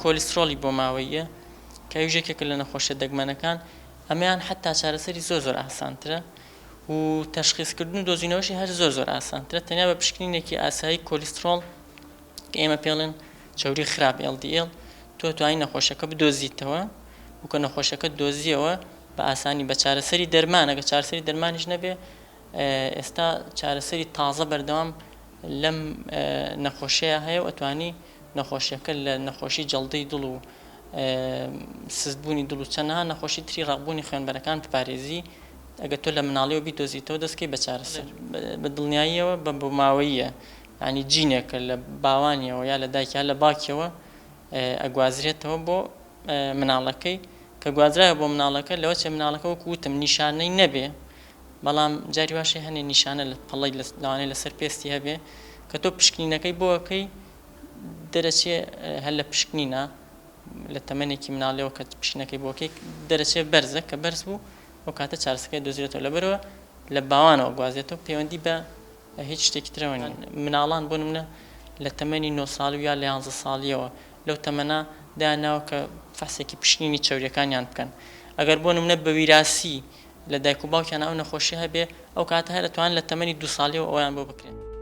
کۆلیسترۆلی بۆ ماوەیە کە ویژێکێکە لە نەخۆشیە دەگمەنەکان ئەمەیان حتا چارەسەری زۆر ئاسانترە و تەشخیصکردن و دۆزینەوەشی هەر زۆر ئاسانترە تەنیا بە پشکنینێکی ئاسایی کۆلیسترۆل کە ئێمە پێڵێن چەوری خراپ LDL تۆ توانی نەخۆشەکە بدۆزیتەوە و کە نەخۆشەکە دۆزیەوە بە ئاسانی بە چارەسەری دەرمان ئەگە چارەسەری دەرمانیش نەبێ ئێستا چارەسەری تازە بەردەوام لەم نەخۆشیە هەیە و ئەتوانی نەخۆشیەکە لە نەخۆشی جەڵدەی دڵ و سستبوونی دڵ و چەندەها نەخۆشی تری ڕەقبوونی خوێنبەرەکان بپارێزی ئەگە تۆ لە مناڵیەوە بیدۆزیتەوە دەستکەی بە چارەسەر بە دڵنیاییەوە بە ماوەیە ینی جینێکە لە باوانیەوە یا لە دایک یا لە باکیەوە ئەگوازرێتەوە بۆ مناڵەکەی کە گوازرایە بۆ مناڵەکە لەوە چێ مناڵەکە وەکو وتم نیشانەی نەبێ بەڵام جاری واشەی هەنێ نیشانە لە پەڵەی لەوانەیە لەسەر پێستی هەبێ کە تۆ پشکنینەکەی بۆەکەی دەرەچێ هەر لە پشکنینە لە تەمەنێکی مناڵەوە کە پشکنەکەی بۆکەی دەرەچێ بەرزە کە بەرز بوو ئەو کاتە چارەسەکەی دۆزرێتەوە لەبەرەوە لە باوانەوە گوازێتەوە پەیوەندی بە هیچ شتێکی ترەوە نین مناڵان بۆ نمونە لە تەمەنی 9 ساڵی یا لە 11 ساڵیەوە لەو تەمەنە دایاناوە کە فەحسێکی پشکنینی چەوریەکانیان بکەن ئەگەر بۆ نمونە بە ویراسی لە دایک و باوکیان ئەو نەخۆشی هەبێ ئەو کاتە هەر ئەتوانن لە تەمەنی 2 ساڵیەوە ئەویان بۆ بکرێن